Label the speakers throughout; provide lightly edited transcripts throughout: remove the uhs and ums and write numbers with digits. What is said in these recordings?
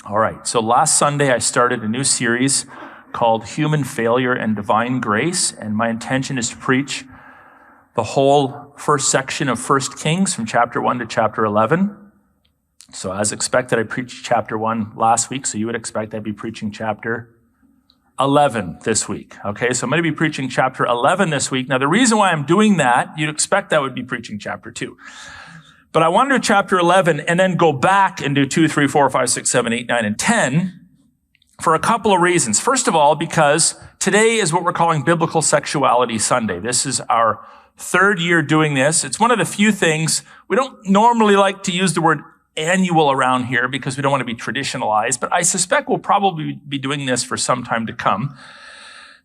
Speaker 1: All right, so last Sunday I started a new series called Human Failure and Divine Grace, and my intention is to preach the whole first section of 1 Kings from chapter 1 to chapter 11. So as expected, I preached chapter 1 last week, so you would expect I'd be preaching chapter 11 this week. Okay, so I'm going to be preaching chapter 11 this week. Now, the reason why I'm doing that, you'd expect I would be preaching chapter 2. But I want to do chapter 11 and then go back and do 2, 3, 4, 5, 6, 7, 8, 9, and 10 for a couple of reasons. First of all, because today is what we're calling Biblical Sexuality Sunday. This is our third year doing this. It's one of the few things, we don't normally like to use the word annual around here because we don't want to be traditionalized, but I suspect we'll probably be doing this for some time to come.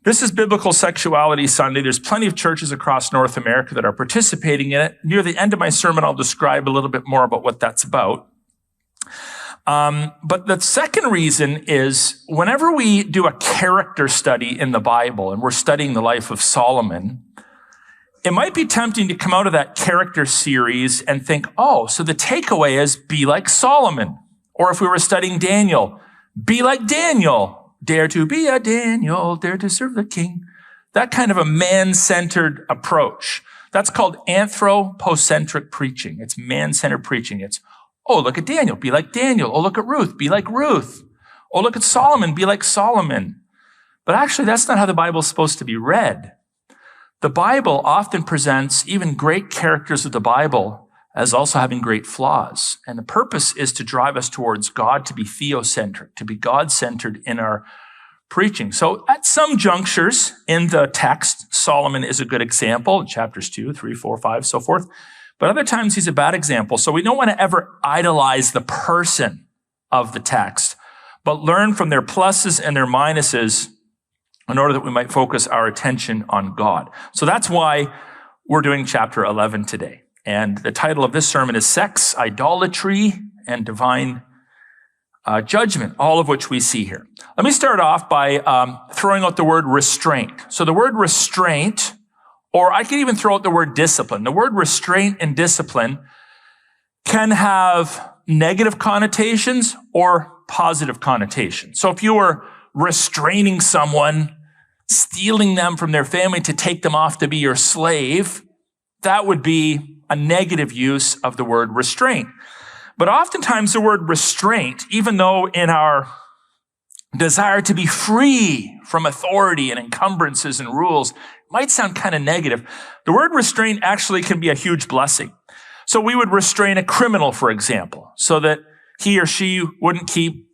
Speaker 1: This is Biblical Sexuality Sunday. There's plenty of churches across North America that are participating in it. Near the end of my sermon, I'll describe a little bit more about what that's about. But the second reason is whenever we do a character study in the Bible, and we're studying the life of Solomon, it might be tempting to come out of that character series and think, oh, so the takeaway is be like Solomon. Or if we were studying Daniel, be like Daniel. Dare to be a Daniel, dare to serve the king. That kind of a man-centered approach. That's called anthropocentric preaching. It's man-centered preaching. It's, oh, look at Daniel, be like Daniel. Oh, look at Ruth, be like Ruth. Oh, look at Solomon, be like Solomon. But actually, that's not how the Bible's supposed to be read. The Bible often presents even great characters of the Bible as also having great flaws. And the purpose is to drive us towards God, to be theocentric, to be God-centered in our preaching. So at some junctures in the text, Solomon is a good example in chapters 2, 3, 4, 5, so forth. But other times he's a bad example. So we don't want to ever idolize the person of the text, but learn from their pluses and their minuses in order that we might focus our attention on God. So that's why we're doing chapter 11 today. And the title of this sermon is Sex, Idolatry, and Divine Judgment, all of which we see here. Let me start off by throwing out the word restraint. So the word restraint, or I could even throw out the word discipline. The word restraint and discipline can have negative connotations or positive connotations. So if you were restraining someone, stealing them from their family to take them off to be your slave, that would be a negative use of the word restraint. But oftentimes the word restraint, even though in our desire to be free from authority and encumbrances and rules, might sound kind of negative, the word restraint actually can be a huge blessing. So we would restrain a criminal, for example, so that he or she wouldn't keep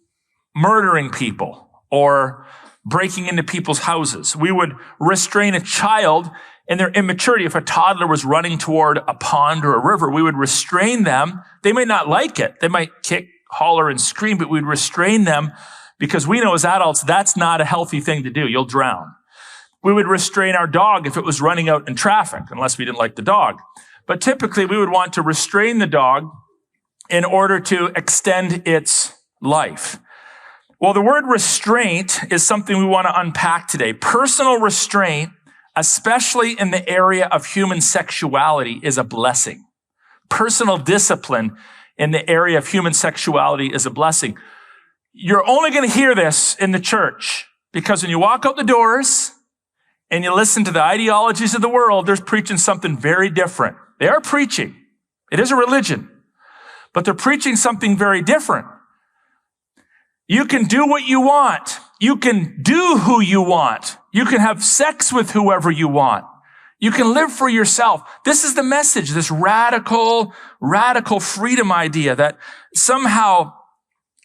Speaker 1: murdering people or breaking into people's houses. We would restrain a child in their immaturity. If a toddler was running toward a pond or a river, we would restrain them. They might not like it. They might kick, holler, and scream, but we'd restrain them because we know as adults, that's not a healthy thing to do. You'll drown. We would restrain our dog if it was running out in traffic, unless we didn't like the dog. But typically, we would want to restrain the dog in order to extend its life. Well, the word restraint is something we want to unpack today. Personal restraint, especially in the area of human sexuality, is a blessing. Personal discipline in the area of human sexuality is a blessing. You're only going to hear this in the church because when you walk out the doors and you listen to the ideologies of the world, they're preaching something very different. They are preaching. It is a religion, but they're preaching something very different. You can do what you want. You can do who you want. You can have sex with whoever you want. You can live for yourself. This is the message, this radical freedom idea that somehow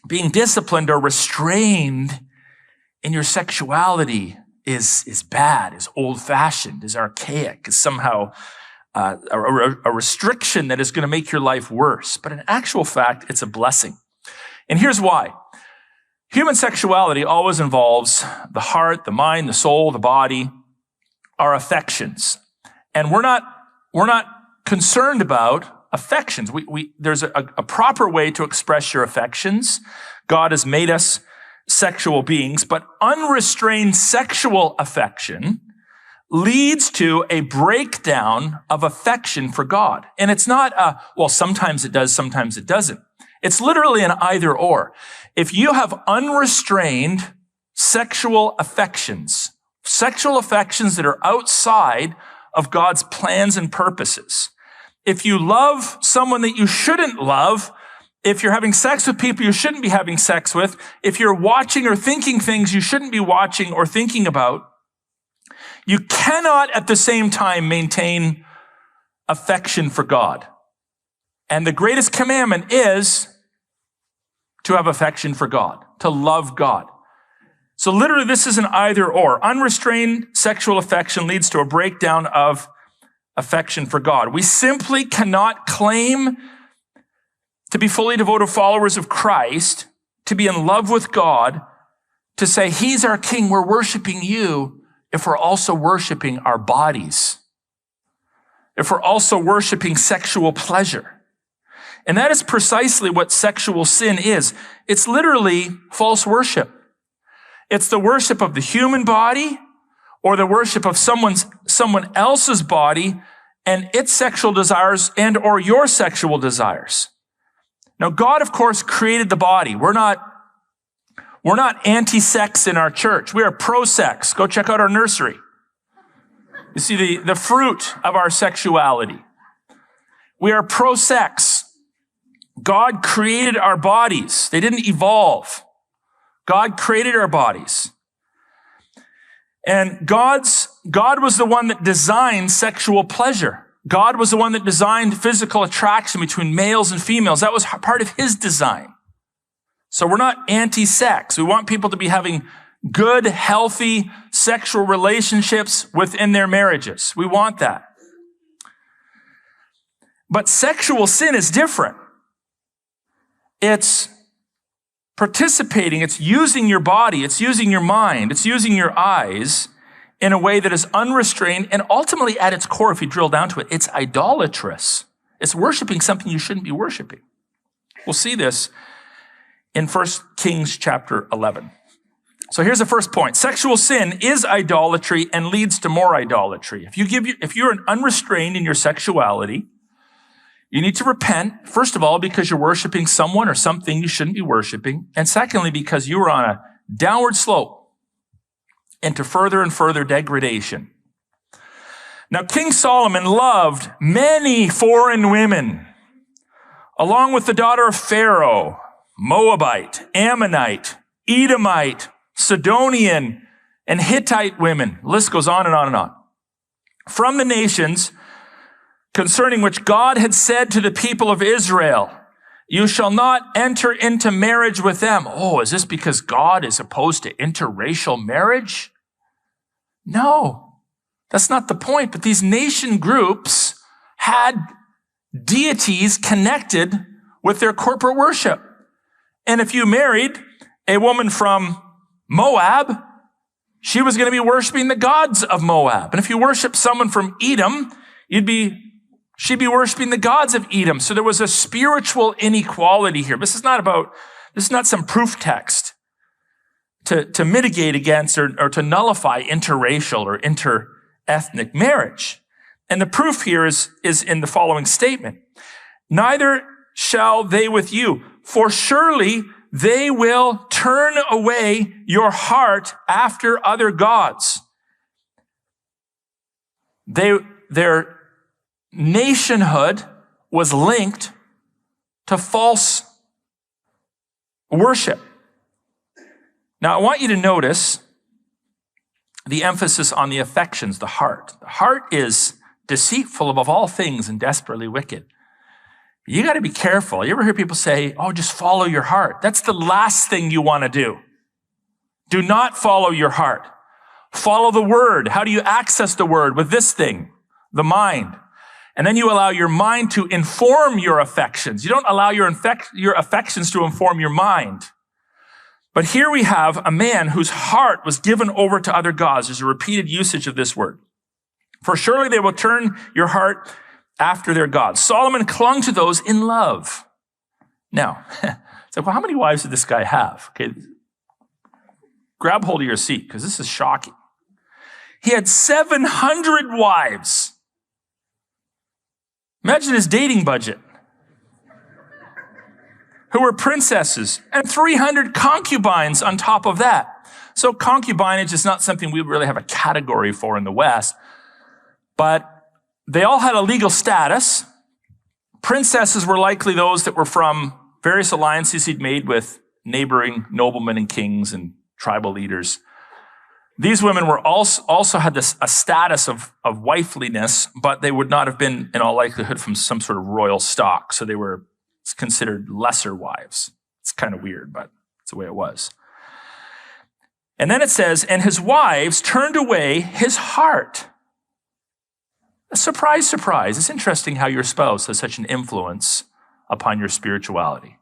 Speaker 1: being disciplined or restrained in your sexuality is bad, is old-fashioned, is archaic, is somehow a restriction that is going to make your life worse. But in actual fact, it's a blessing. And here's why. Human sexuality always involves the heart, the mind, the soul, the body, our affections. And we're not concerned about affections. There's a proper way to express your affections. God has made us sexual beings, but unrestrained sexual affection leads to a breakdown of affection for God. And it's not well, sometimes it does, sometimes it doesn't. It's literally an either or. If you have unrestrained sexual affections that are outside of God's plans and purposes, if you love someone that you shouldn't love, if you're having sex with people you shouldn't be having sex with, if you're watching or thinking things you shouldn't be watching or thinking about, you cannot at the same time maintain affection for God. And the greatest commandment is to have affection for God, to love God. So literally this is an either or. Unrestrained sexual affection leads to a breakdown of affection for God. We simply cannot claim to be fully devoted followers of Christ, to be in love with God, to say, He's our King, we're worshiping you, if we're also worshiping our bodies, if we're also worshiping sexual pleasure. And that is precisely what sexual sin is. It's literally false worship. It's the worship of the human body or the worship of someone else's body and its sexual desires and or your sexual desires. Now, God, of course, created the body. We're not anti-sex in our church. We are pro-sex. Go check out our nursery. You see the fruit of our sexuality. We are pro-sex. God created our bodies. They didn't evolve. God created our bodies. And God was the one that designed sexual pleasure. God was the one that designed physical attraction between males and females. That was part of His design. So we're not anti-sex. We want people to be having good, healthy sexual relationships within their marriages. We want that. But sexual sin is different. It's participating, it's using your body, it's using your mind, it's using your eyes in a way that is unrestrained, and ultimately at its core, if you drill down to it, it's idolatrous. It's worshiping something you shouldn't be worshiping. We'll see this in 1 Kings chapter 11. So here's the first point. Sexual sin is idolatry and leads to more idolatry. If you're unrestrained in your sexuality, you need to repent, first of all, because you're worshiping someone or something you shouldn't be worshiping, and secondly, because you are on a downward slope into further and further degradation. Now, King Solomon loved many foreign women, along with the daughter of Pharaoh, Moabite, Ammonite, Edomite, Sidonian, and Hittite women. The list goes on and on and on. From the nations concerning which God had said to the people of Israel, you shall not enter into marriage with them. Oh, is this because God is opposed to interracial marriage? No, that's not the point. But these nation groups had deities connected with their corporate worship. And if you married a woman from Moab, she was going to be worshiping the gods of Moab. And if you worship someone from Edom, she'd be worshiping the gods of Edom. So there was a spiritual inequality here. This is not some proof text to mitigate against or to nullify interracial or interethnic marriage. And the proof here is in the following statement. Neither shall they with you, for surely they will turn away your heart after other gods. Their nationhood was linked to false worship. Now, I want you to notice the emphasis on the affections, the heart. The heart is deceitful above all things and desperately wicked. You got to be careful. You ever hear people say, oh, just follow your heart? That's the last thing you want to do. Do not follow your heart. Follow the word. How do you access the word? With this thing, the mind. And then you allow your mind to inform your affections. You don't allow your affections to inform your mind. But here we have a man whose heart was given over to other gods. There's a repeated usage of this word. For surely they will turn your heart after their gods. Solomon clung to those in love. Now, it's like, well, how many wives did this guy have? Okay, grab hold of your seat, because this is shocking. He had 700 wives. Imagine his dating budget. who were princesses, and 300 concubines on top of that. So concubinage is not something we really have a category for in the West, but they all had a legal status. Princesses were likely those that were from various alliances he'd made with neighboring noblemen and kings and tribal leaders. These women were also had a status of wifeliness, but they would not have been, in all likelihood, from some sort of royal stock. So they were considered lesser wives. It's kind of weird, but it's the way it was. And then it says, and his wives turned away his heart. Surprise, surprise. It's interesting how your spouse has such an influence upon your spirituality.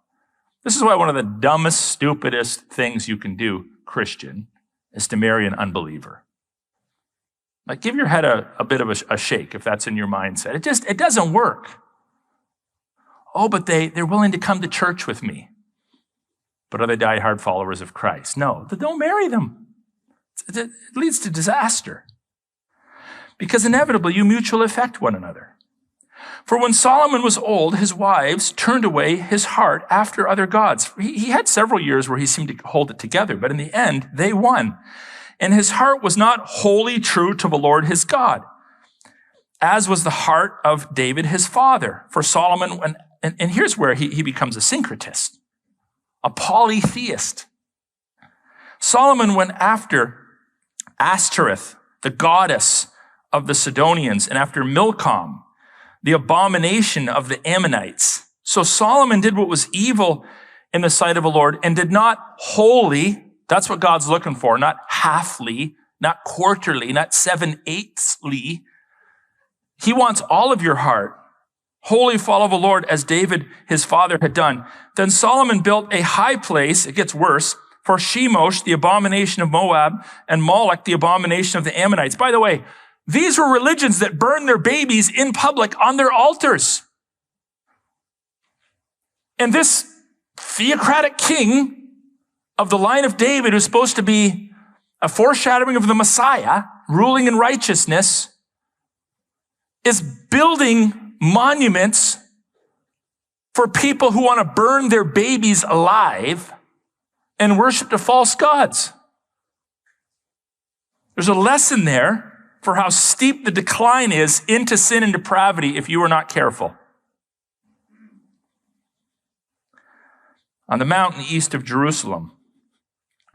Speaker 1: This is why one of the dumbest, stupidest things you can do, Christian, is to marry an unbeliever. Like, give your head a bit of a shake if that's in your mindset. It doesn't work. Oh, but they're willing to come to church with me. But are they diehard followers of Christ? No, don't marry them. It leads to disaster. Because inevitably you mutually affect one another. For when Solomon was old, his wives turned away his heart after other gods. He had several years where he seemed to hold it together, but in the end, they won. And his heart was not wholly true to the Lord his God, as was the heart of David his father. For Solomon, and here's where he becomes a syncretist, a polytheist. Solomon went after Ashtoreth, the goddess of the Sidonians, and after Milcom, the abomination of the Ammonites. So Solomon did what was evil in the sight of the Lord and did not wholly, that's what God's looking for, not halfly, not quarterly, not 7/8thly. He wants all of your heart. Wholly follow the Lord as David, his father, had done. Then Solomon built a high place, it gets worse, for Shemosh, the abomination of Moab, and Moloch, the abomination of the Ammonites. By the way, these were religions that burned their babies in public on their altars. And this theocratic king of the line of David, who's supposed to be a foreshadowing of the Messiah, ruling in righteousness, is building monuments for people who want to burn their babies alive and worship the false gods. There's a lesson there for how steep the decline is into sin and depravity if you are not careful. On the mountain east of Jerusalem.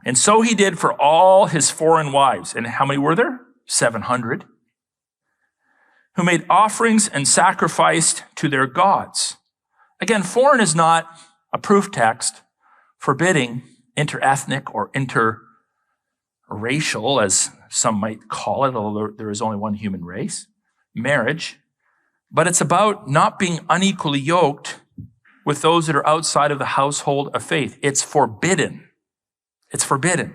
Speaker 1: And so he did for all his foreign wives. And how many were there? 700. Who made offerings and sacrificed to their gods. Again, foreign is not a proof text forbidding interethnic or interracial, as some might call it, although there is only one human race, marriage. But it's about not being unequally yoked with those that are outside of the household of faith. It's forbidden. It's forbidden.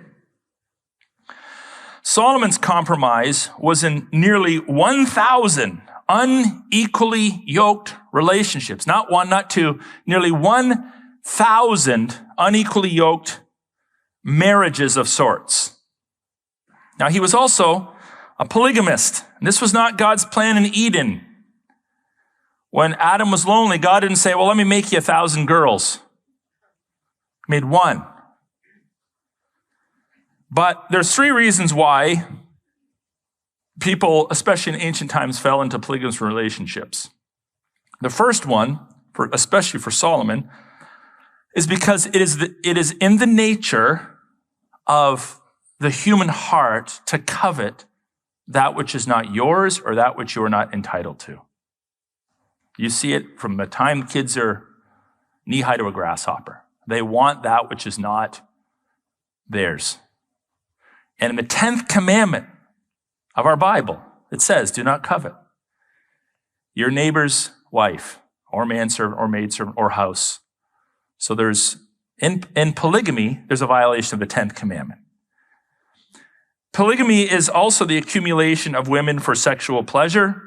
Speaker 1: Solomon's compromise was in nearly 1,000 unequally yoked relationships. Not one, not two, nearly 1,000 unequally yoked marriages of sorts. Now, he was also a polygamist. And this was not God's plan in Eden. When Adam was lonely, God didn't say, well, let me make you 1,000 girls. He made one. But there's 3 reasons why people, especially in ancient times, fell into polygamous relationships. The first one, especially for Solomon, is because it is in the nature of the human heart to covet that which is not yours or that which you are not entitled to. You see it from the time kids are knee-high to a grasshopper. They want that which is not theirs. And in the 10th commandment of our Bible, it says, do not covet your neighbor's wife or manservant or maidservant or house. So in polygamy, there's a violation of the 10th commandment. Polygamy is also the accumulation of women for sexual pleasure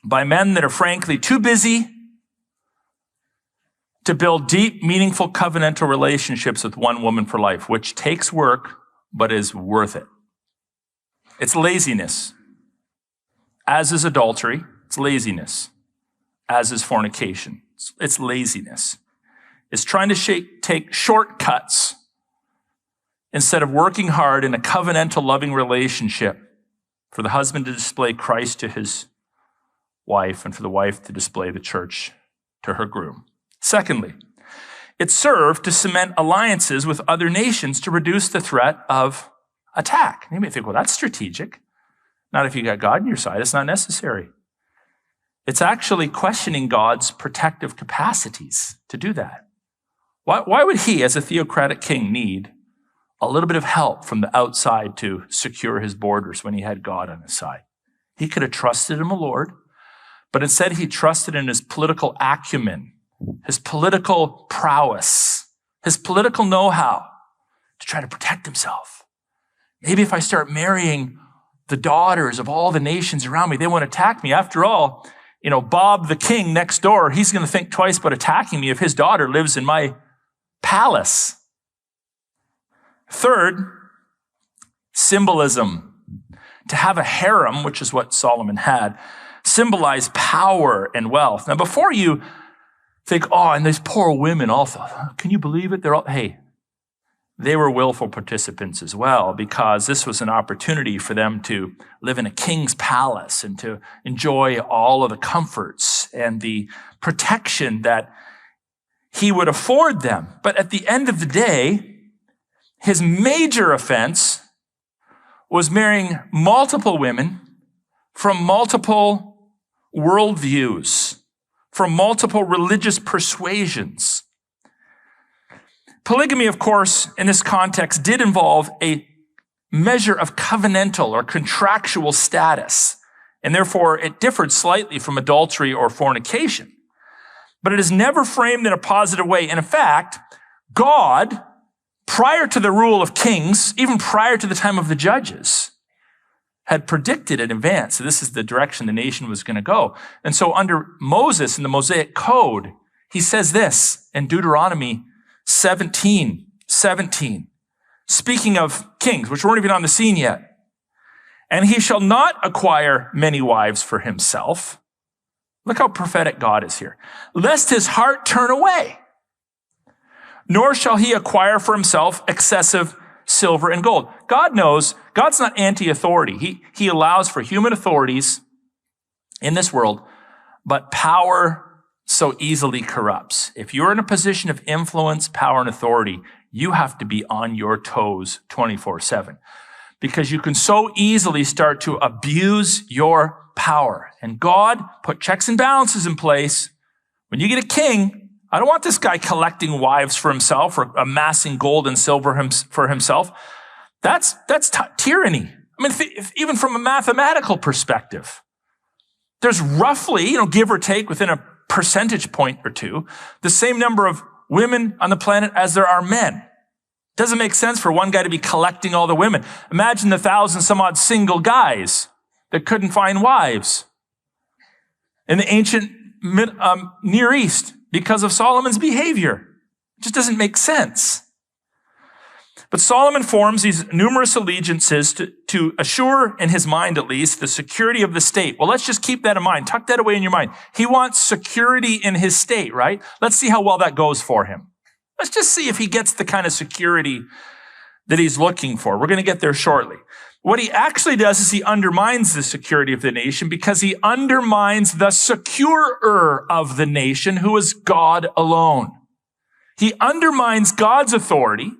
Speaker 1: by men that are frankly too busy to build deep, meaningful covenantal relationships with one woman for life, which takes work, but is worth it. It's laziness. As is adultery, it's laziness. As is fornication, it's laziness. is trying to take shortcuts instead of working hard in a covenantal loving relationship for the husband to display Christ to his wife and for the wife to display the church to her groom. Secondly, it served to cement alliances with other nations to reduce the threat of attack. You may think, well, that's strategic. Not if you got God on your side. It's not necessary. It's actually questioning God's protective capacities to do that. Why would he, as a theocratic king, need a little bit of help from the outside to secure his borders when he had God on his side? He could have trusted in the Lord, but instead he trusted in his political acumen, his political prowess, his political know-how to try to protect himself. Maybe if I start marrying the daughters of all the nations around me, they won't attack me. After all, Bob the king next door, he's going to think twice about attacking me if his daughter lives in my palace. Third, symbolism. To have a harem, which is what Solomon had, symbolized power and wealth. Now, before you think, and these poor women also, can you believe it? They were willful participants as well, because this was an opportunity for them to live in a king's palace and to enjoy all of the comforts and the protection that he would afford them. But at the end of the day, his major offense was marrying multiple women from multiple worldviews, from multiple religious persuasions. Polygamy, of course, in this context, did involve a measure of covenantal or contractual status, and therefore it differed slightly from adultery or fornication. But it is never framed in a positive way. And in fact, God, prior to the rule of kings, even prior to the time of the judges, had predicted in advance that this is the direction the nation was going to go. And so under Moses in the Mosaic Code, he says this in Deuteronomy 17, speaking of kings, which weren't even on the scene yet. And he shall not acquire many wives for himself. Look how prophetic God is here. Lest his heart turn away. Nor shall he acquire for himself excessive silver and gold. God knows, God's not anti-authority. He allows for human authorities in this world, but power so easily corrupts. If you're in a position of influence, power, and authority, you have to be on your toes 24/7, because you can so easily start to abuse your power. And God put checks and balances in place. When you get a king, I don't want this guy collecting wives for himself or amassing gold and silver for himself. That's tyranny. I mean, even from a mathematical perspective, there's roughly, give or take within a percentage point or two, the same number of women on the planet as there are men. Doesn't make sense for one guy to be collecting all the women. Imagine the 1,000 some odd single guys that couldn't find wives in the ancient Near East because of Solomon's behavior. It just doesn't make sense. But Solomon forms these numerous allegiances to assure, in his mind at least, the security of the state. Well, let's just keep that in mind. Tuck that away in your mind. He wants security in his state, right? Let's see how well that goes for him. Let's just see if he gets the kind of security that he's looking for. We're going to get there shortly. What he actually does is he undermines the security of the nation because he undermines the securer of the nation, who is God alone. He undermines God's authority.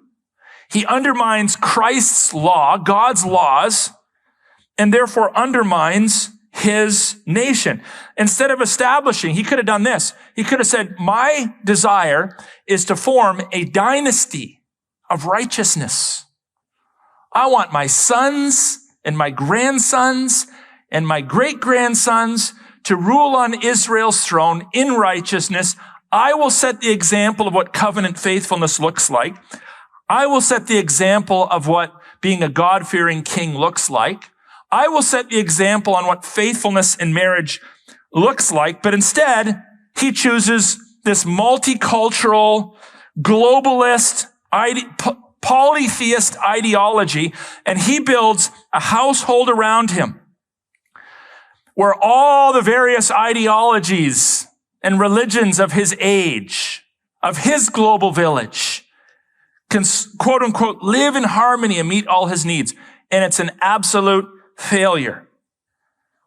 Speaker 1: He undermines Christ's law, God's laws, and therefore undermines his nation. Instead of establishing, he could have done this. He could have said, my desire is to form a dynasty of righteousness. I want my sons and my grandsons and my great-grandsons to rule on Israel's throne in righteousness. I will set the example of what covenant faithfulness looks like. I will set the example of what being a God-fearing king looks like. I will set the example on what faithfulness in marriage looks like. But instead, he chooses this multicultural, globalist, polytheist ideology, and he builds a household around him where all the various ideologies and religions of his age of his global village can, quote unquote, live in harmony and meet all his needs. And it's an absolute failure.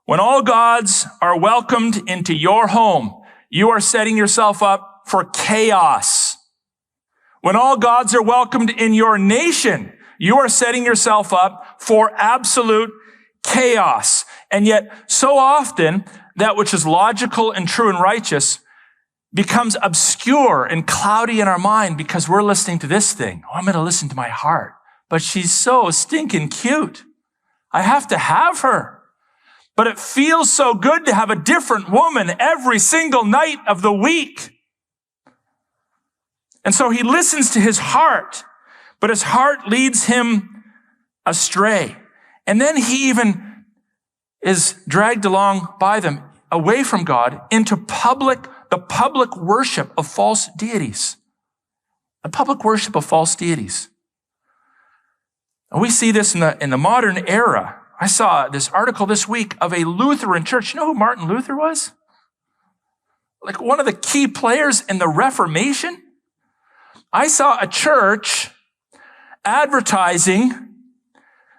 Speaker 1: When all gods are welcomed into your home, you are setting yourself up for chaos. When all gods are welcomed in your nation, you are setting yourself up for absolute chaos. And yet, so often, that which is logical and true and righteous becomes obscure and cloudy in our mind because we're listening to this thing. Oh, I'm going to listen to my heart. But she's so stinking cute. I have to have her. But it feels so good to have a different woman every single night of the week. And so he listens to his heart, but his heart leads him astray. And then he even is dragged along by them away from God into the public worship of false deities. The public worship of false deities. And we see this in the modern era. I saw this article this week of a Lutheran church. You know who Martin Luther was? Like one of the key players in the Reformation. I saw a church advertising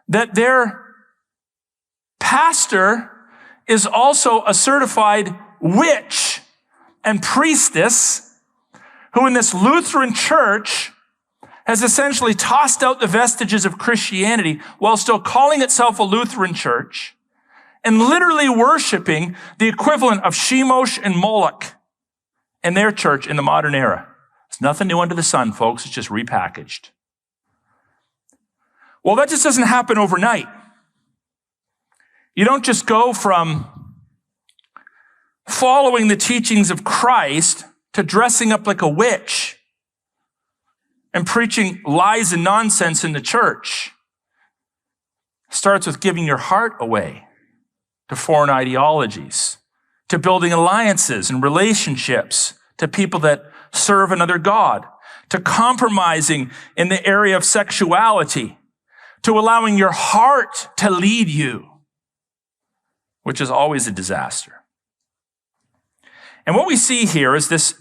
Speaker 1: that their pastor is also a certified witch and priestess who in this Lutheran church has essentially tossed out the vestiges of Christianity while still calling itself a Lutheran church and literally worshiping the equivalent of Shemosh and Moloch in their church in the modern era. It's nothing new under the sun, folks. It's just repackaged. Well, that just doesn't happen overnight. You don't just go from following the teachings of Christ to dressing up like a witch and preaching lies and nonsense in the church. It starts with giving your heart away to foreign ideologies, to building alliances and relationships, to people that serve another god, to compromising in the area of sexuality, to allowing your heart to lead you, which is always a disaster. And what we see here is this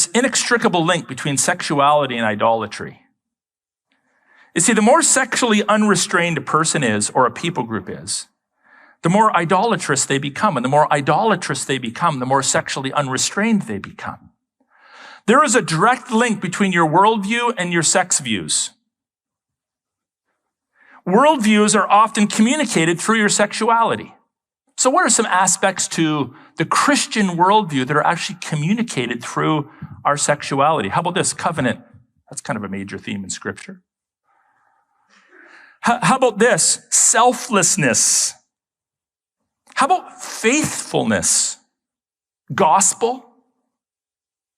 Speaker 1: inextricable link between sexuality and idolatry. You see, the more sexually unrestrained a person is, or a people group is, the more idolatrous they become. And the more idolatrous they become, the more sexually unrestrained they become. There is a direct link between your worldview and your sex views. Worldviews are often communicated through your sexuality. So what are some aspects to the Christian worldview that are actually communicated through our sexuality? How about this? Covenant. That's kind of a major theme in Scripture. How about this? Selflessness. How about faithfulness? Gospel,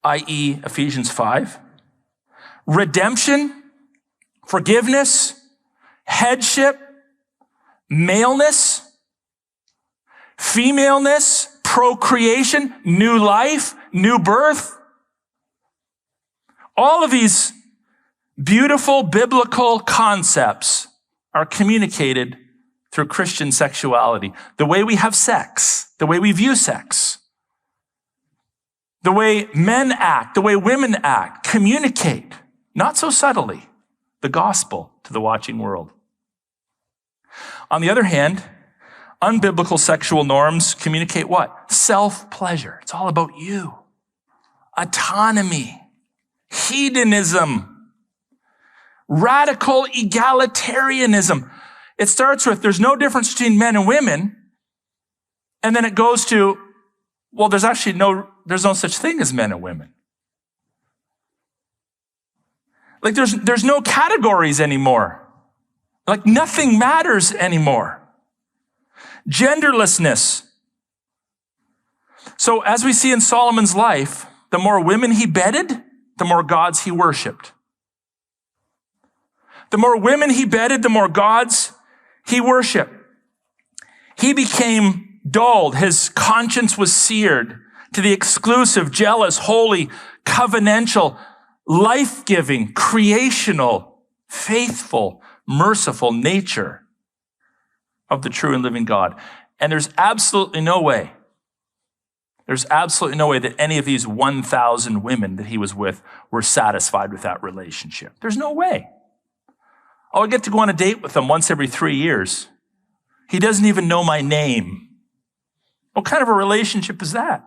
Speaker 1: i.e. Ephesians 5. Redemption, forgiveness, headship, maleness, femaleness, procreation, new life, new birth. All of these beautiful biblical concepts are communicated through Christian sexuality. The way we have sex, the way we view sex, the way men act, the way women act, communicate, not so subtly, the gospel to the watching world. On the other hand, unbiblical sexual norms communicate what? Self-pleasure. It's all about you. Autonomy. Hedonism. Radical egalitarianism. It starts with there's no difference between men and women. And then it goes to, well, there's no such thing as men and women. Like there's no categories anymore. Like nothing matters anymore. Genderlessness. So as we see in Solomon's life, the more women he bedded, the more gods he worshiped. The more women he bedded, the more gods he worshiped. He became dulled. His conscience was seared to the exclusive, jealous, holy, covenantal, life-giving, creational, faithful, merciful nature of the true and living God. And there's absolutely no way There's absolutely no way that any of these 1,000 women that he was with were satisfied with that relationship. There's no way. Oh, I get to go on a date with him once every 3 years. He doesn't even know my name. What kind of a relationship is that?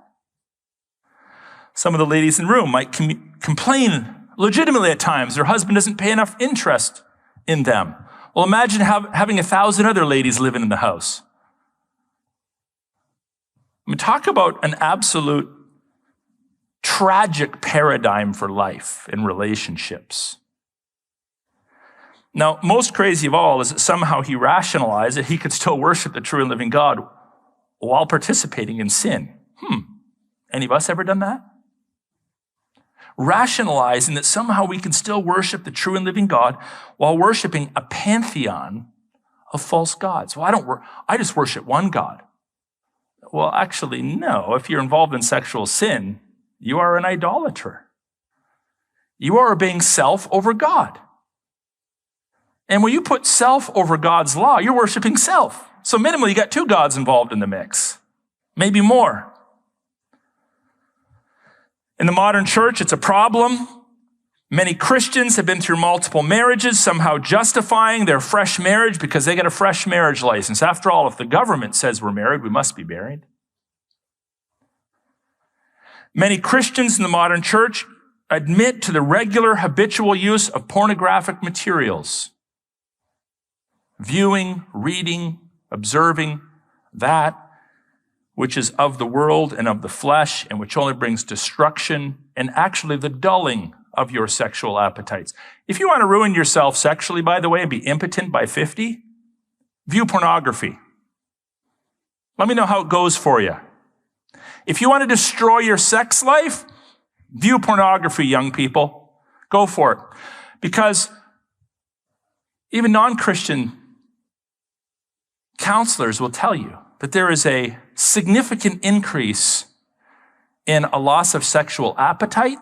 Speaker 1: Some of the ladies in the room might complain legitimately at times their husband doesn't pay enough interest in them. Well, imagine having 1,000 other ladies living in the house. I mean, talk about an absolute tragic paradigm for life in relationships. Now, most crazy of all is that somehow he rationalized that he could still worship the true and living God while participating in sin. Any of us ever done that? Rationalizing that somehow we can still worship the true and living God while worshiping a pantheon of false gods. Well, I just worship one God. Well, actually, no. If you're involved in sexual sin, you are an idolater. You are obeying self over God. And when you put self over God's law, you're worshiping self. So minimally, you got 2 gods involved in the mix, maybe more. In the modern church, it's a problem. Many Christians have been through multiple marriages, somehow justifying their fresh marriage because they get a fresh marriage license. After all, if the government says we're married, we must be married. Many Christians in the modern church admit to the regular habitual use of pornographic materials. Viewing, reading, observing that which is of the world and of the flesh and which only brings destruction and actually the dulling of your sexual appetites. If you want to ruin yourself sexually, by the way, and be impotent by 50, view pornography. Let me know how it goes for you. If you want to destroy your sex life, view pornography, young people. Go for it. Because even non-Christian counselors will tell you that there is a significant increase in a loss of sexual appetite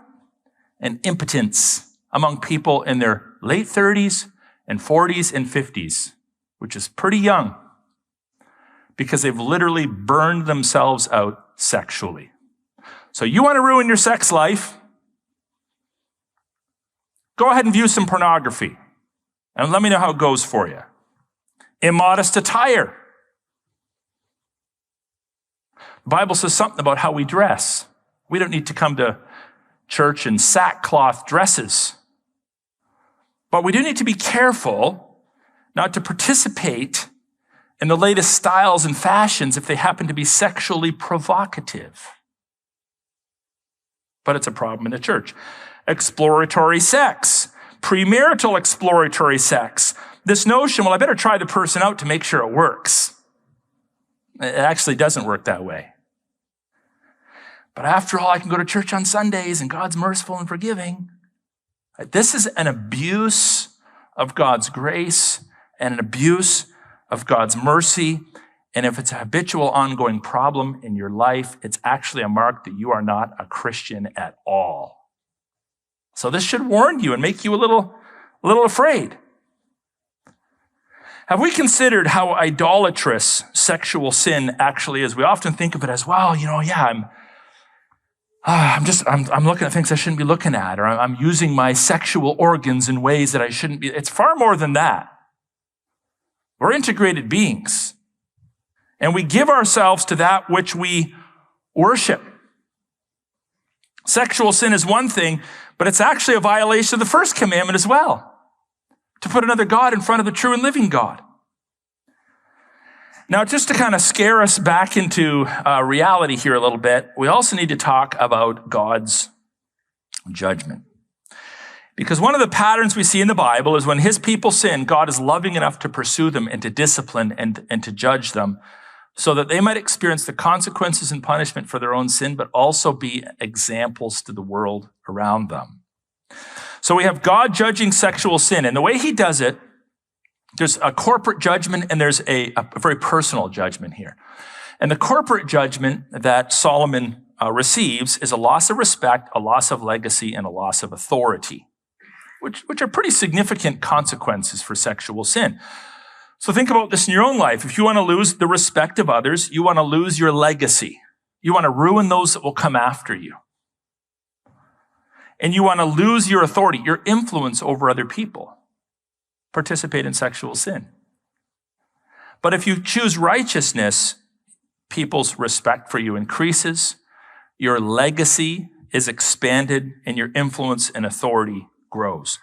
Speaker 1: and impotence among people in their late 30s and 40s and 50s, which is pretty young, because they've literally burned themselves out sexually. So you want to ruin your sex life? Go ahead and view some pornography and let me know how it goes for you. Immodest attire. The Bible says something about how we dress. We don't need to come to church in sackcloth dresses. But we do need to be careful not to participate in the latest styles and fashions if they happen to be sexually provocative. But it's a problem in the church. Exploratory sex, premarital exploratory sex. This notion, well, I better try the person out to make sure it works. It actually doesn't work that way. But after all, I can go to church on Sundays and God's merciful and forgiving. This is an abuse of God's grace and an abuse of God's mercy. And if it's a habitual, ongoing problem in your life, it's actually a mark that you are not a Christian at all. So this should warn you and make you a little afraid. Have we considered how idolatrous sexual sin actually is? We often think of it as, well, I'm looking at things I shouldn't be looking at, or I'm using my sexual organs in ways that I shouldn't be. It's far more than that. We're integrated beings, and we give ourselves to that which we worship. Sexual sin is one thing, but it's actually a violation of the first commandment as well, to put another God in front of the true and living God. Now, just to kind of scare us back into reality here a little bit, we also need to talk about God's judgment. Because one of the patterns we see in the Bible is when his people sin, God is loving enough to pursue them and to discipline and to judge them so that they might experience the consequences and punishment for their own sin, but also be examples to the world around them. So we have God judging sexual sin, and the way he does it, there's a corporate judgment and there's a very personal judgment here. And the corporate judgment that Solomon receives is a loss of respect, a loss of legacy, and a loss of authority, which are pretty significant consequences for sexual sin. So think about this in your own life. If you want to lose the respect of others, you want to lose your legacy. You want to ruin those that will come after you. And you want to lose your authority, your influence over other people. Participate in sexual sin. But if you choose righteousness, people's respect for you increases, your legacy is expanded, and your influence and authority grows.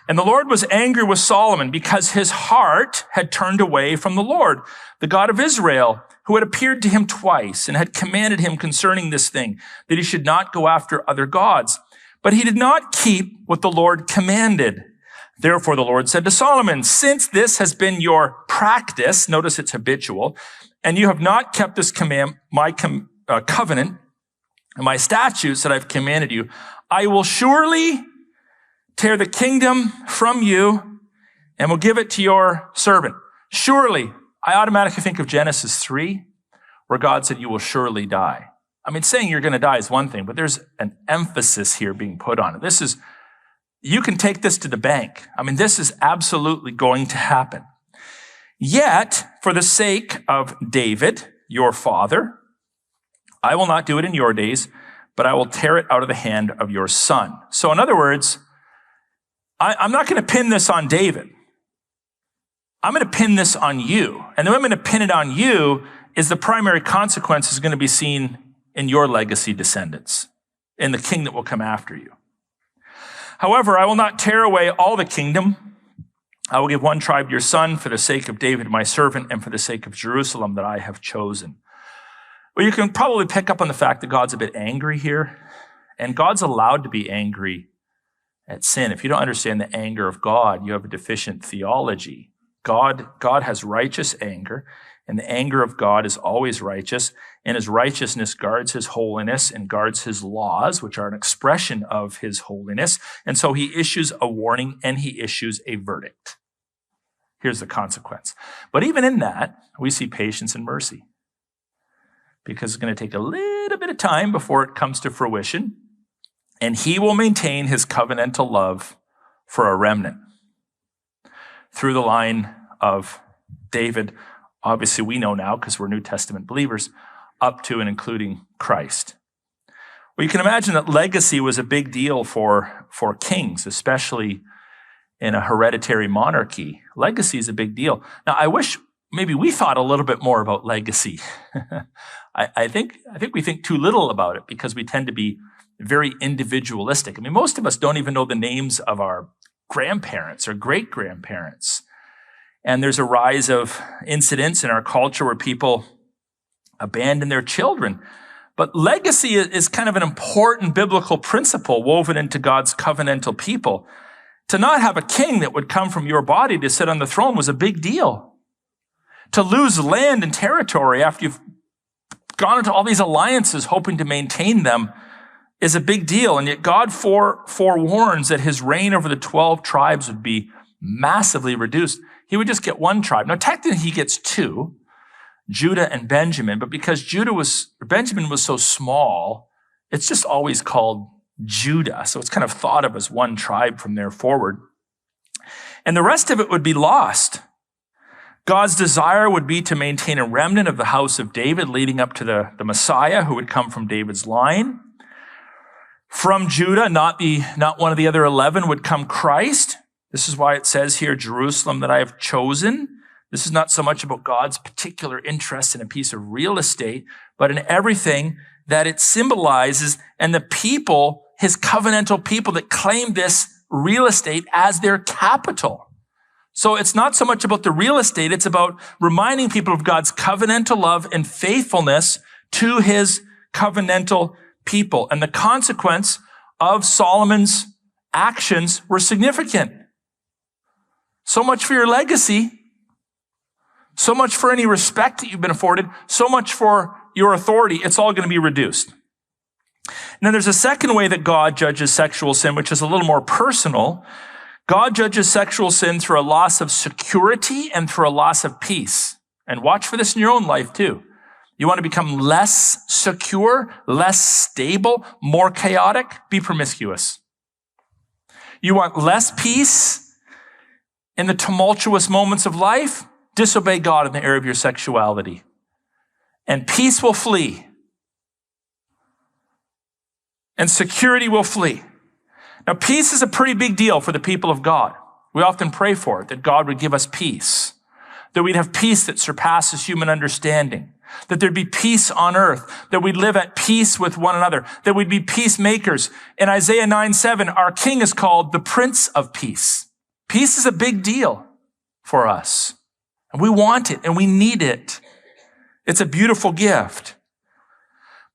Speaker 1: And the Lord was angry with Solomon because his heart had turned away from the Lord, the God of Israel, who had appeared to him twice and had commanded him concerning this thing, that he should not go after other gods. But he did not keep what the Lord commanded. Therefore, the Lord said to Solomon, since this has been your practice, notice it's habitual, and you have not kept this my covenant and my statutes that I've commanded you, I will surely tear the kingdom from you and will give it to your servant. Surely, I automatically think of Genesis 3, where God said, you will surely die. I mean, saying you're going to die is one thing, but there's an emphasis here being put on it. You can take this to the bank. I mean, this is absolutely going to happen. Yet, for the sake of David, your father, I will not do it in your days, but I will tear it out of the hand of your son. So in other words, I'm not going to pin this on David. I'm going to pin this on you. And the way I'm going to pin it on you is the primary consequence is going to be seen in your legacy descendants, in the king that will come after you. However, I will not tear away all the kingdom. I will give one tribe to your son for the sake of David, my servant, and for the sake of Jerusalem that I have chosen. Well, you can probably pick up on the fact that God's a bit angry here, and God's allowed to be angry at sin. If you don't understand the anger of God, you have a deficient theology. God has righteous anger, and the anger of God is always righteous, and his righteousness guards his holiness and guards his laws, which are an expression of his holiness. And so he issues a warning and he issues a verdict. Here's the consequence. But even in that, we see patience and mercy, because it's going to take a little bit of time before it comes to fruition, and he will maintain his covenantal love for a remnant through the line of David. Obviously, we know now, because we're New Testament believers, up to and including Christ. Well, you can imagine that legacy was a big deal for kings, especially in a hereditary monarchy. Legacy is a big deal. Now, I wish maybe we thought a little bit more about legacy. I think we think too little about it because we tend to be very individualistic. I mean, most of us don't even know the names of our grandparents or great-grandparents. And there's a rise of incidents in our culture where people abandon their children. But legacy is kind of an important biblical principle woven into God's covenantal people. To not have a king that would come from your body to sit on the throne was a big deal. To lose land and territory after you've gone into all these alliances hoping to maintain them is a big deal. And yet God forewarns that his reign over the 12 tribes would be massively reduced. He would just get one tribe. Now, technically, he gets two, Judah and Benjamin, but because Benjamin was so small, it's just always called Judah. So it's kind of thought of as one tribe from there forward. And the rest of it would be lost. God's desire would be to maintain a remnant of the house of David leading up to the Messiah who would come from David's line. From Judah, not one of the other 11, would come Christ. This is why it says here, Jerusalem that I have chosen. This is not so much about God's particular interest in a piece of real estate, but in everything that it symbolizes and the people, his covenantal people that claim this real estate as their capital. So it's not so much about the real estate, it's about reminding people of God's covenantal love and faithfulness to his covenantal people. And the consequence of Solomon's actions were significant. So much for your legacy, so much for any respect that you've been afforded, so much for your authority. It's all going to be reduced. Now, there's a second way that God judges sexual sin, which is a little more personal. God judges sexual sin through a loss of security and through a loss of peace. And watch for this in your own life too. You want to become less secure, less stable, more chaotic? Be promiscuous. You want less peace in the tumultuous moments of life? Disobey God in the area of your sexuality. And peace will flee. and security will flee. Now, peace is a pretty big deal for the people of God. We often pray for it, that God would give us peace, that we'd have peace that surpasses human understanding, that there'd be peace on earth, that we'd live at peace with one another, that we'd be peacemakers. In Isaiah 9:7, our King is called the Prince of Peace. Peace is a big deal for us. And we want it and we need it. It's a beautiful gift.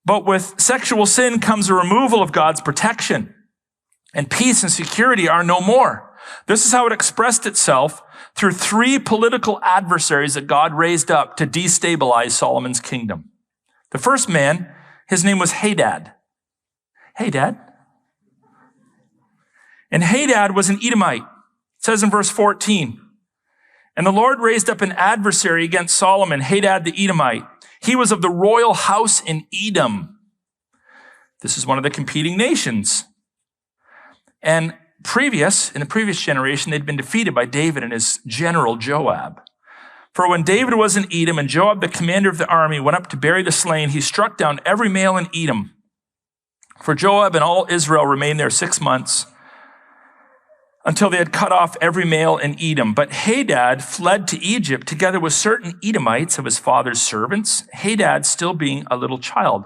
Speaker 1: But with sexual sin comes a removal of God's protection. And peace and security are no more. This is how it expressed itself through 3 political adversaries that God raised up to destabilize Solomon's kingdom. The first man, his name was Hadad. Hadad. And Hadad was an Edomite. It says in verse 14, and the Lord raised up an adversary against Solomon, Hadad the Edomite. He was of the royal house in Edom. This is one of the competing nations. And in the previous generation, they'd been defeated by David and his general Joab. For when David was in Edom and Joab, the commander of the army, went up to bury the slain, he struck down every male in Edom. For Joab and all Israel remained there 6 months until they had cut off every male in Edom. But Hadad fled to Egypt together with certain Edomites of his father's servants, Hadad still being a little child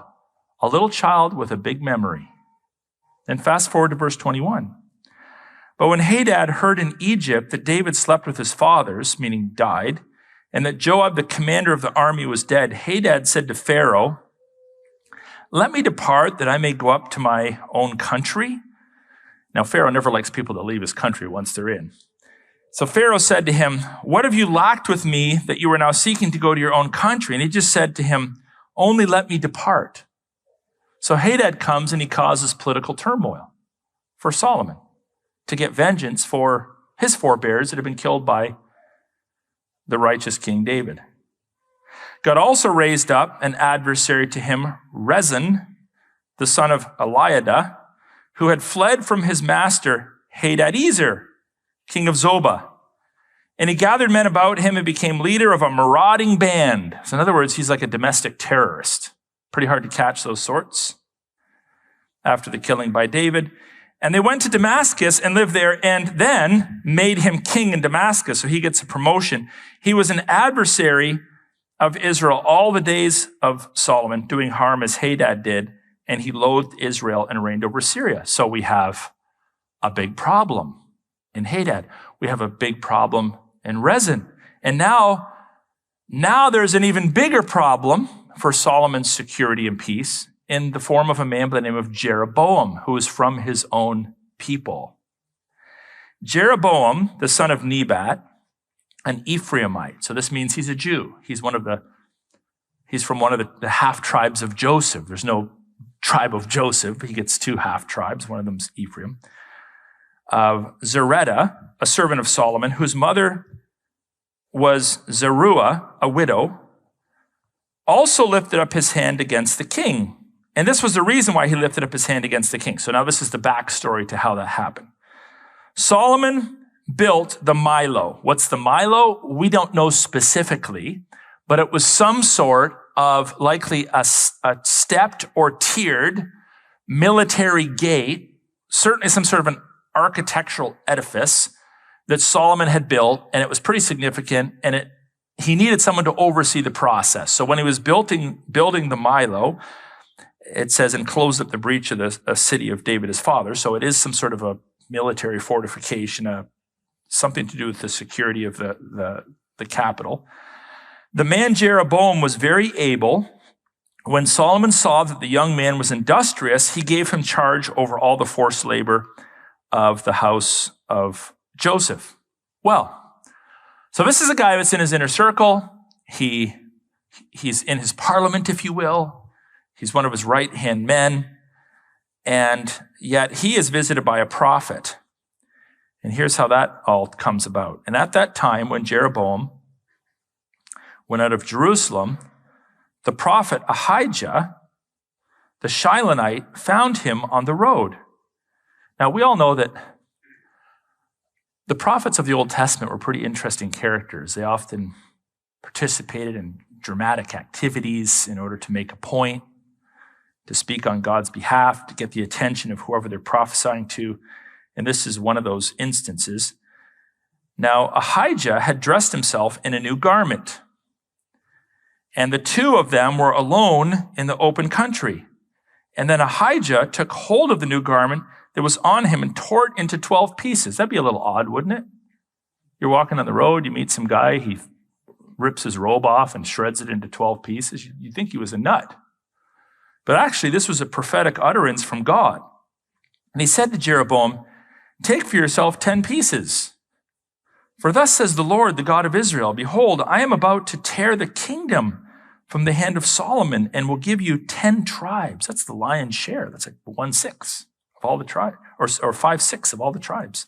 Speaker 1: with a big memory. Then fast forward to verse 21. But when Hadad heard in Egypt that David slept with his fathers, meaning died, and that Joab, the commander of the army, was dead, Hadad said to Pharaoh, let me depart that I may go up to my own country. Now, Pharaoh never likes people to leave his country once they're in. So Pharaoh said to him, what have you lacked with me that you are now seeking to go to your own country? And he just said to him, only let me depart. So Hadad comes and he causes political turmoil for Solomon to get vengeance for his forebears that had been killed by the righteous King David. God also raised up an adversary to him, Rezin, the son of Eliada, who had fled from his master, Hadadezer, king of Zobah. And he gathered men about him and became leader of a marauding band. So in other words, he's like a domestic terrorist. Pretty hard to catch those sorts after the killing by David. And they went to Damascus and lived there and then made him king in Damascus. So he gets a promotion. He was an adversary of Israel all the days of Solomon, doing harm as Hadad did. And he loathed Israel and reigned over Syria. So we have a big problem in Hadad. We have a big problem in Rezin. And now there's an even bigger problem for Solomon's security and peace in the form of a man by the name of Jeroboam, who is from his own people. Jeroboam, the son of Nebat, an Ephraimite. So this means he's a Jew. He's from one of the half tribes of Joseph. There's no tribe of Joseph. He gets 2 half tribes. One of them's Ephraim. Zeredah, a servant of Solomon, whose mother was Zeruiah, a widow, also lifted up his hand against the king. And this was the reason why he lifted up his hand against the king. So now this is the backstory to how that happened. Solomon built the Milo. What's the Milo? We don't know specifically, but it was some sort of likely a stepped or tiered military gate, certainly some sort of an architectural edifice that Solomon had built, and it was pretty significant, and he needed someone to oversee the process. So when he was building the Milo, it says, and closed up the breach of the city of David his father. So it is some sort of a military fortification, something to do with the security of the capital. The man Jeroboam was very able. When Solomon saw that the young man was industrious, he gave him charge over all the forced labor of the house of Joseph. Well, so this is a guy that's in his inner circle. He's in his parliament, if you will. He's one of his right-hand men. And yet he is visited by a prophet. And here's how that all comes about. And at that time, when Jeroboam went out of Jerusalem, the prophet Ahijah, the Shilonite, found him on the road. Now, we all know that the prophets of the Old Testament were pretty interesting characters. They often participated in dramatic activities in order to make a point, to speak on God's behalf, to get the attention of whoever they're prophesying to. And this is one of those instances. Now, Ahijah had dressed himself in a new garment, and the two of them were alone in the open country. And then Ahijah took hold of the new garment that was on him and tore it into 12 pieces. That'd be a little odd, wouldn't it? You're walking on the road, you meet some guy, he rips his robe off and shreds it into 12 pieces. You'd think he was a nut. But actually, this was a prophetic utterance from God. And he said to Jeroboam, "Take for yourself 10 pieces. For thus says the Lord, the God of Israel, behold, I am about to tear the kingdom from the hand of Solomon and will give you 10 tribes. That's the lion's share. That's like 1/6 of all the tribes, or 5/6 of all the tribes.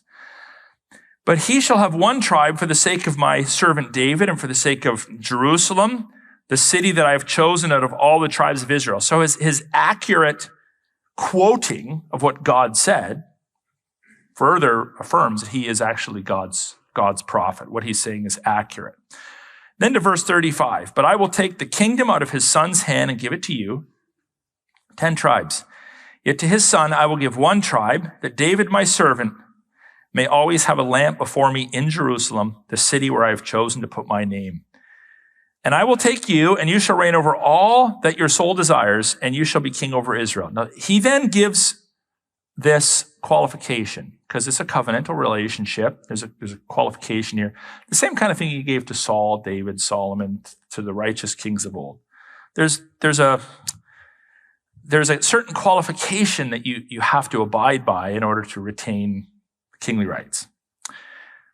Speaker 1: But he shall have one tribe for the sake of my servant David and for the sake of Jerusalem, the city that I have chosen out of all the tribes of Israel." So his accurate quoting of what God said further affirms that he is actually God's prophet. What he's saying is accurate. Then to verse 35, "But I will take the kingdom out of his son's hand and give it to you, 10 tribes. Yet to his son I will give one tribe, that David my servant may always have a lamp before me in Jerusalem, the city where I have chosen to put my name. And I will take you, and you shall reign over all that your soul desires, and you shall be king over Israel." Now, he then gives this qualification, because it's a covenantal relationship. There's a qualification here. The same kind of thing he gave to Saul, David, Solomon, to the righteous kings of old. There's a certain qualification that you have to abide by in order to retain kingly rights.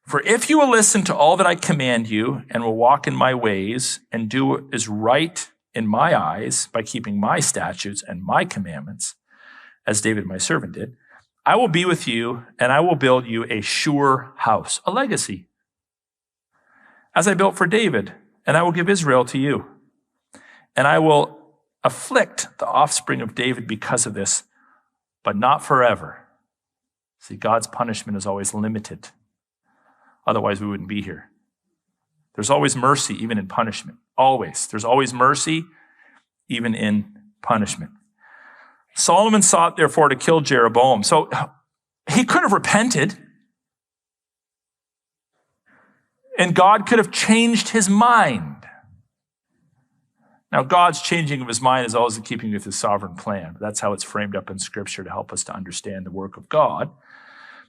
Speaker 1: "For if you will listen to all that I command you and will walk in my ways and do what is right in my eyes by keeping my statutes and my commandments, as David my servant did, I will be with you and I will build you a sure house," a legacy, "as I built for David, and I will give Israel to you. And I will afflict the offspring of David because of this, but not forever." See, God's punishment is always limited. Otherwise, we wouldn't be here. There's always mercy, even in punishment. Always. There's always mercy, even in punishment. "Solomon sought, therefore, to kill Jeroboam." So he could have repented, and God could have changed his mind. Now, God's changing of his mind is always in keeping with his sovereign plan. That's how it's framed up in Scripture to help us to understand the work of God.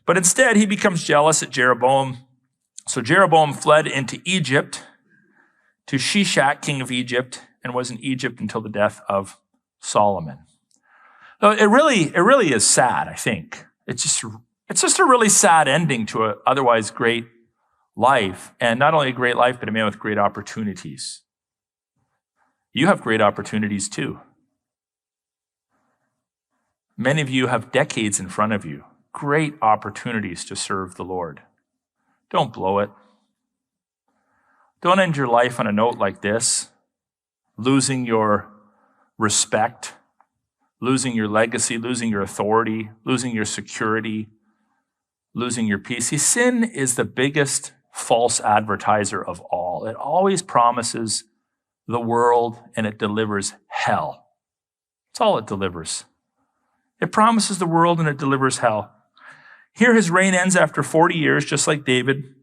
Speaker 1: But instead, he becomes jealous at Jeroboam. So Jeroboam fled into Egypt to Shishak, king of Egypt, and was in Egypt until the death of Solomon. So it really is sad, I think. It's just a really sad ending to an otherwise great life. And not only a great life, but a man with great opportunities. You have great opportunities too. Many of you have decades in front of you. Great opportunities to serve the Lord. Don't blow it. Don't end your life on a note like this, losing your respect, losing your legacy, losing your authority, losing your security, losing your peace. See, sin is the biggest false advertiser of all. It always promises the world and it delivers hell. That's all it delivers. It promises the world and it delivers hell. Here his reign ends after 40 years, just like David,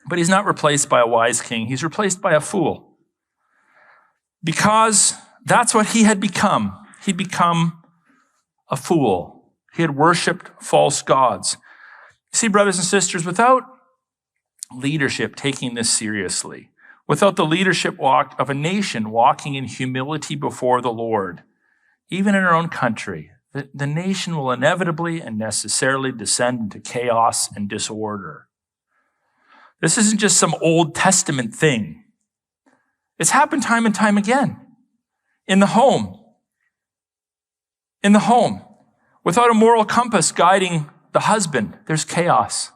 Speaker 1: but he's not replaced by a wise king. He's replaced by a fool. Because that's what he had become. He'd become a fool. He had worshiped false gods. See, brothers and sisters, without leadership taking this seriously, without the leadership walk of a nation walking in humility before the Lord, even in our own country, the nation will inevitably and necessarily descend into chaos and disorder. This isn't just some Old Testament thing. It's happened time and time again. In the home. In the home. Without a moral compass guiding the husband, there's chaos.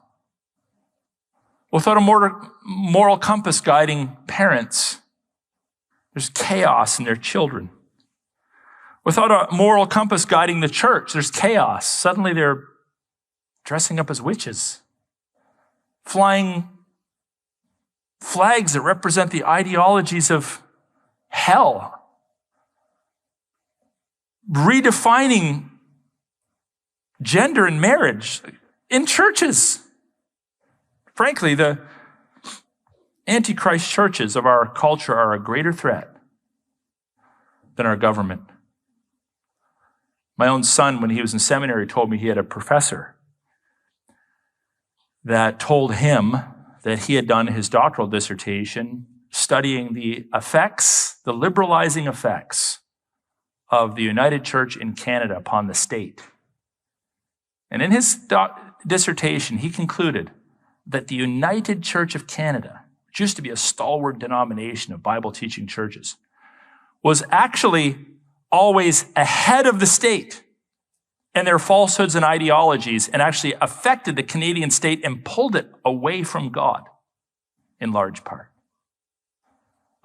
Speaker 1: Without a moral compass guiding parents, there's chaos in their children. Without a moral compass guiding the church, there's chaos. Suddenly they're dressing up as witches, flying flags that represent the ideologies of hell. redefining gender and marriage in churches. Frankly, the Antichrist churches of our culture are a greater threat than our government. My own son, when he was in seminary, told me he had a professor that told him that he had done his doctoral dissertation studying the effects, the liberalizing effects of the United Church in Canada upon the state. And in his dissertation, he concluded that the United Church of Canada, which used to be a stalwart denomination of Bible-teaching churches, was actually always ahead of the state and their falsehoods and ideologies, and actually affected the Canadian state and pulled it away from God in large part.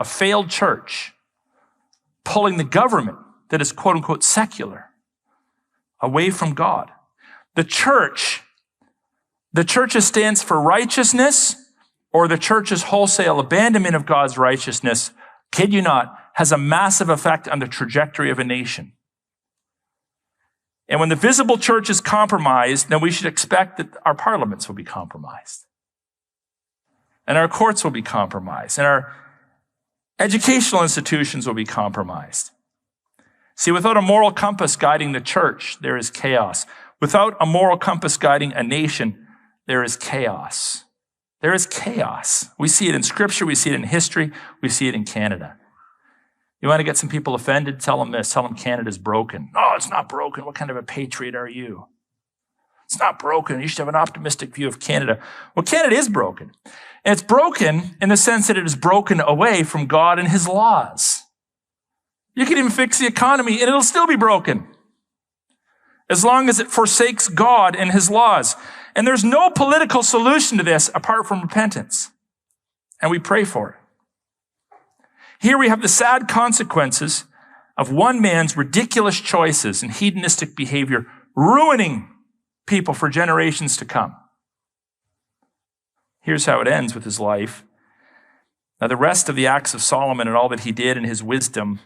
Speaker 1: A failed church pulling the government that is quote unquote secular away from God. The church stands for righteousness, or the church's wholesale abandonment of God's righteousness, kid you not, has a massive effect on the trajectory of a nation. And when the visible church is compromised, then we should expect that our parliaments will be compromised. And our courts will be compromised. And our educational institutions will be compromised. See, without a moral compass guiding the church, there is chaos. Without a moral compass guiding a nation, there is chaos. There is chaos. We see it in Scripture. We see it in history. We see it in Canada. You want to get some people offended? Tell them this. Tell them Canada's broken. No, it's not broken. What kind of a patriot are you? It's not broken. You should have an optimistic view of Canada. Well, Canada is broken. And it's broken in the sense that it is broken away from God and his laws. You can even fix the economy and it'll still be broken, as long as it forsakes God and his laws. And there's no political solution to this apart from repentance. And we pray for it. Here we have the sad consequences of one man's ridiculous choices and hedonistic behavior ruining people for generations to come. Here's how it ends with his life. Now, the rest of the acts of Solomon and all that he did in his wisdom,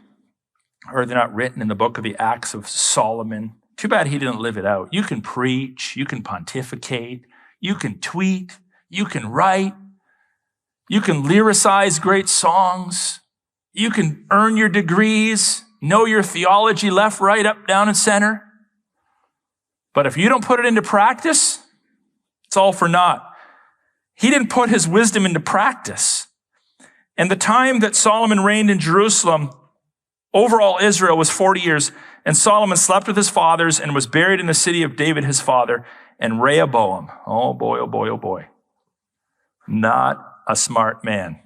Speaker 1: they're not written in the book of the Acts of Solomon. Too bad he didn't live it out. You can preach, you can pontificate, you can tweet, you can write, you can lyricize great songs, you can earn your degrees, know your theology left, right, up, down, and center. But if you don't put it into practice, it's all for naught. He didn't put his wisdom into practice. And the time that Solomon reigned in Jerusalem, over all Israel, was 40 years. And Solomon slept with his fathers and was buried in the city of David, his father. And Rehoboam, oh boy, oh boy, oh boy, not a smart man.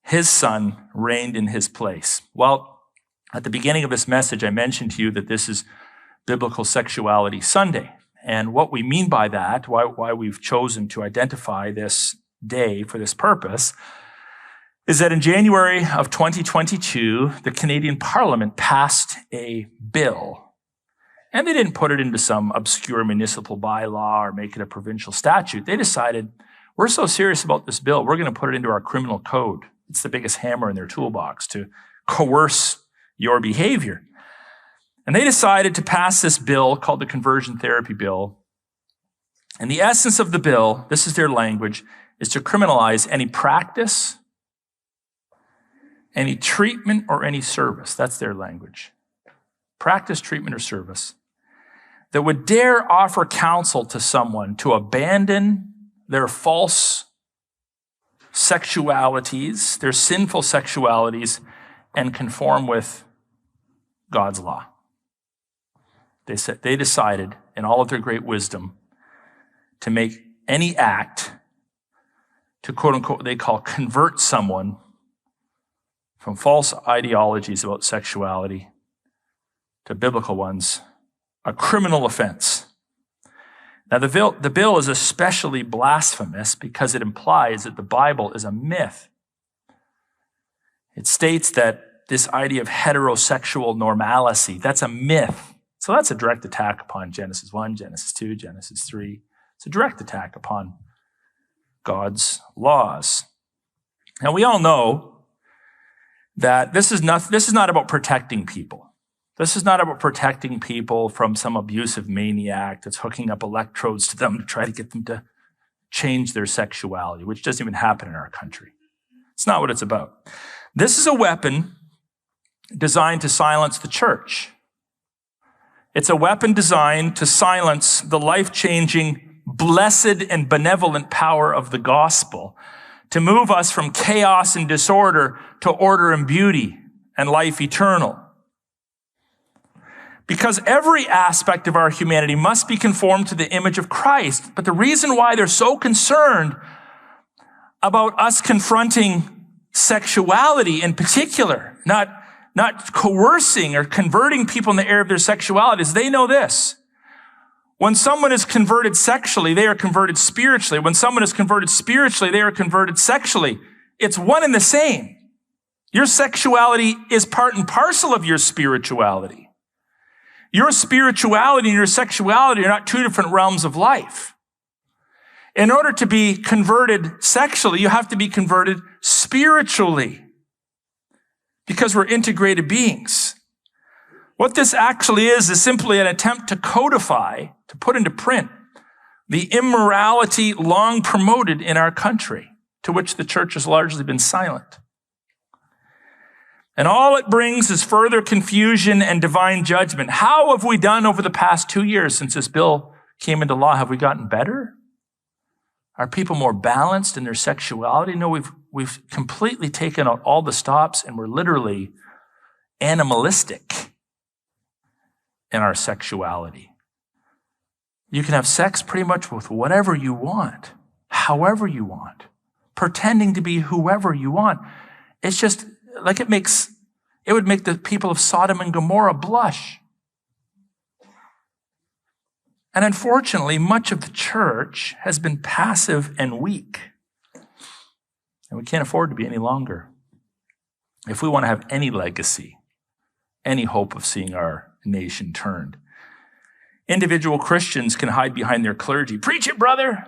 Speaker 1: His son reigned in his place. Well, at the beginning of this message, I mentioned to you that this is Biblical Sexuality Sunday. And what we mean by that, why we've chosen to identify this day for this purpose, is that in January of 2022, the Canadian Parliament passed a bill. And they didn't put it into some obscure municipal bylaw or make it a provincial statute. They decided, we're so serious about this bill, we're going to put it into our criminal code. It's the biggest hammer in their toolbox to coerce your behavior. And they decided to pass this bill called the Conversion Therapy Bill. And the essence of the bill, this is their language, is to criminalize any practice, any treatment, or any service. That's their language. Practice, treatment, or service that would dare offer counsel to someone to abandon their false sexualities, their sinful sexualities, and conform with God's law. They decided, in all of their great wisdom, to make any act to, quote unquote, they call convert someone from false ideologies about sexuality to biblical ones, a criminal offense. Now, the bill is especially blasphemous because it implies that the Bible is a myth. It states that this idea of heterosexual normalcy, that's a myth. So that's a direct attack upon Genesis 1, Genesis 2, Genesis 3. It's a direct attack upon God's laws. Now, we all know that this is not about protecting people. This is not about protecting people from some abusive maniac that's hooking up electrodes to them to try to get them to change their sexuality, which doesn't even happen in our country. It's not what it's about. This is a weapon designed to silence the church. It's a weapon designed to silence the life-changing, blessed and benevolent power of the gospel, to move us from chaos and disorder to order and beauty and life eternal. Because every aspect of our humanity must be conformed to the image of Christ. But the reason why they're so concerned about us confronting sexuality in particular, not coercing or converting people in the area of their sexuality, is they know this. When someone is converted sexually, they are converted spiritually. When someone is converted spiritually, they are converted sexually. It's one and the same. Your sexuality is part and parcel of your spirituality. Your spirituality and your sexuality are not two different realms of life. In order to be converted sexually, you have to be converted spiritually, because we're integrated beings. What this actually is simply an attempt to codify, to put into print, the immorality long promoted in our country, to which the church has largely been silent. And all it brings is further confusion and divine judgment. How have we done over the past 2 years since this bill came into law? Have we gotten better? Are people more balanced in their sexuality? No, we've completely taken out all the stops, and we're literally animalistic in our sexuality. You can have sex pretty much with whatever you want, however you want, pretending to be whoever you want. It's just like it would make the people of Sodom and Gomorrah blush. And unfortunately, much of the church has been passive and weak. And we can't afford to be any longer. If we want to have any legacy, any hope of seeing our nation turned. Individual Christians can hide behind their clergy. Preach it, brother.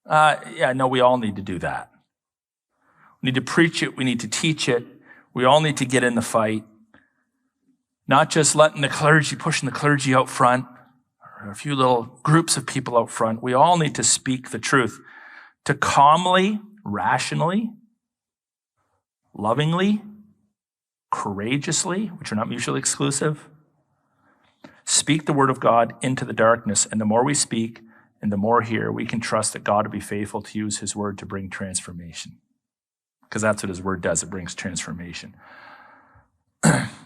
Speaker 1: We all need to do that. We need to preach it. We need to teach it. We all need to get in the fight. Not just pushing the clergy out front, or a few little groups of people out front. We all need to speak the truth. To calmly, rationally, lovingly, courageously, which are not mutually exclusive, speak the word of God into the darkness. And the more we speak and the more hear, we can trust that God will be faithful to use his word to bring transformation. Because that's what his word does. It brings transformation.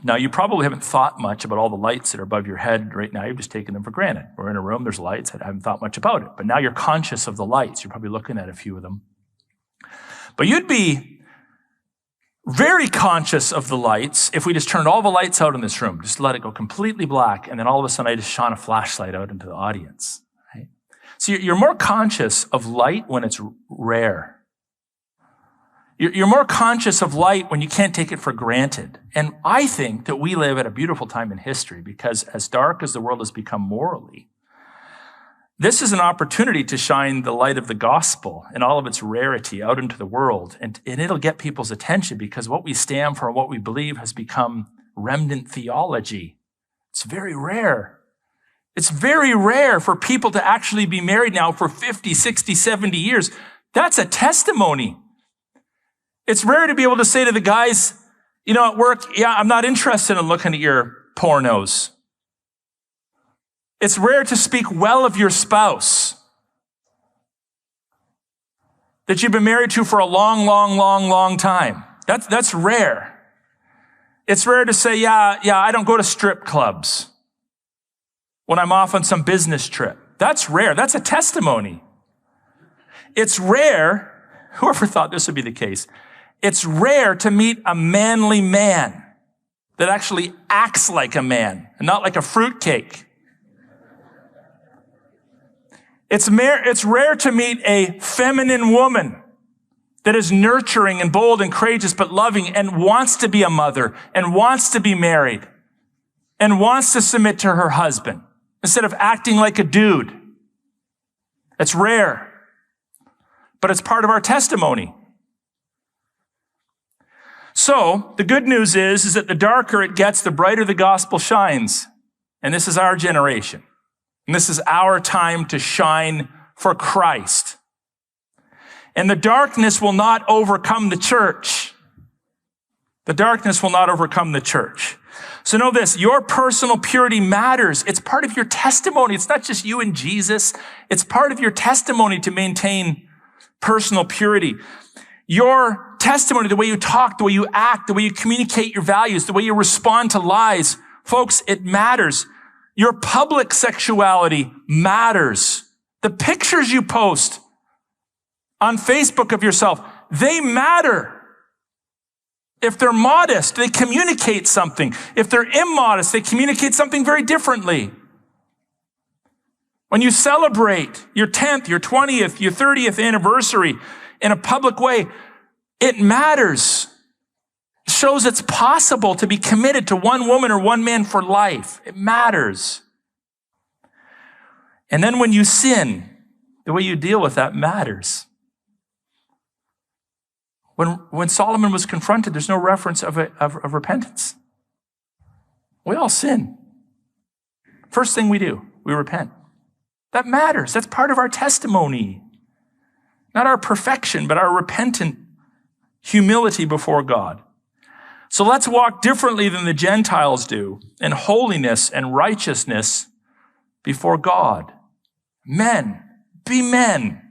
Speaker 1: Now, you probably haven't thought much about all the lights that are above your head right now. You've just taken them for granted. We're in a room, there's lights. I haven't thought much about it. But now you're conscious of the lights. You're probably looking at a few of them. But you'd be very conscious of the lights if we just turned all the lights out in this room. Just let it go completely black. And then all of a sudden, I just shone a flashlight out into the audience. Right? So you're more conscious of light when it's rare. You're more conscious of light when you can't take it for granted. And I think that we live at a beautiful time in history, because as dark as the world has become morally, this is an opportunity to shine the light of the gospel in all of its rarity out into the world. And it'll get people's attention, because what we stand for and what we believe has become remnant theology. It's very rare. It's very rare for people to actually be married now for 50, 60, 70 years. That's a testimony. It's rare to be able to say to the guys, at work, I'm not interested in looking at your pornos. It's rare to speak well of your spouse that you've been married to for a long, long, long, long time. That's rare. It's rare to say, I don't go to strip clubs when I'm off on some business trip. That's rare. That's a testimony. It's rare, whoever thought this would be the case, it's rare to meet a manly man that actually acts like a man and not like a fruitcake. It's rare to meet a feminine woman that is nurturing and bold and courageous but loving and wants to be a mother and wants to be married and wants to submit to her husband instead of acting like a dude. It's rare, but it's part of our testimony. So the good news is that the darker it gets, the brighter the gospel shines. And this is our generation. And this is our time to shine for Christ. And the darkness will not overcome the church. The darkness will not overcome the church. So know this, your personal purity matters. It's part of your testimony. It's not just you and Jesus. It's part of your testimony to maintain personal purity. Your testimony, the way you talk, the way you act, the way you communicate your values, the way you respond to lies, folks, it matters. Your public sexuality matters. The pictures you post on Facebook of yourself, they matter. If they're modest, they communicate something. If they're immodest, they communicate something very differently. When you celebrate your 10th, your 20th, your 30th anniversary in a public way, it matters. It shows it's possible to be committed to one woman or one man for life. It matters. And then when you sin, the way you deal with that matters. When Solomon was confronted, there's no reference of repentance. We all sin. First thing we do, we repent. That matters. That's part of our testimony. Not our perfection, but our repentant humility before God. So let's walk differently than the Gentiles do in holiness and righteousness before God. Men, be men.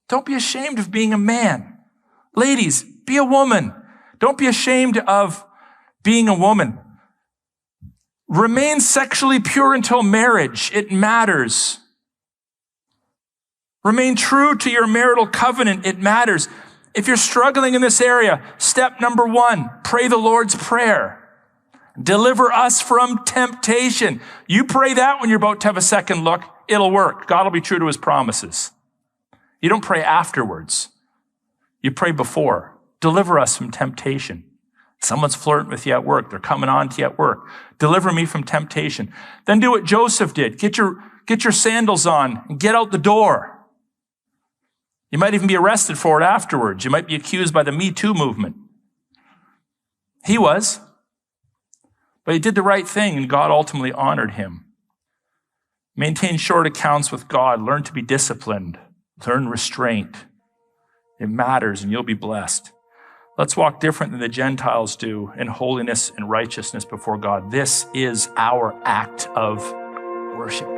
Speaker 1: Don't be ashamed of being a man. Ladies, be a woman. Don't be ashamed of being a woman. Remain sexually pure until marriage. It matters. Remain true to your marital covenant. It matters. If you're struggling in this area, step number 1, pray the Lord's Prayer. Deliver us from temptation. You pray that when you're about to have a second look, it'll work. God will be true to his promises. You don't pray afterwards. You pray before. Deliver us from temptation. Someone's flirting with you at work. They're coming on to you at work. Deliver me from temptation. Then do what Joseph did. Get your sandals on and get out the door. You might even be arrested for it afterwards. You might be accused by the Me Too movement. He was. But he did the right thing, and God ultimately honored him. Maintain short accounts with God. Learn to be disciplined. Learn restraint. It matters, and you'll be blessed. Let's walk different than the Gentiles do in holiness and righteousness before God. This is our act of worship.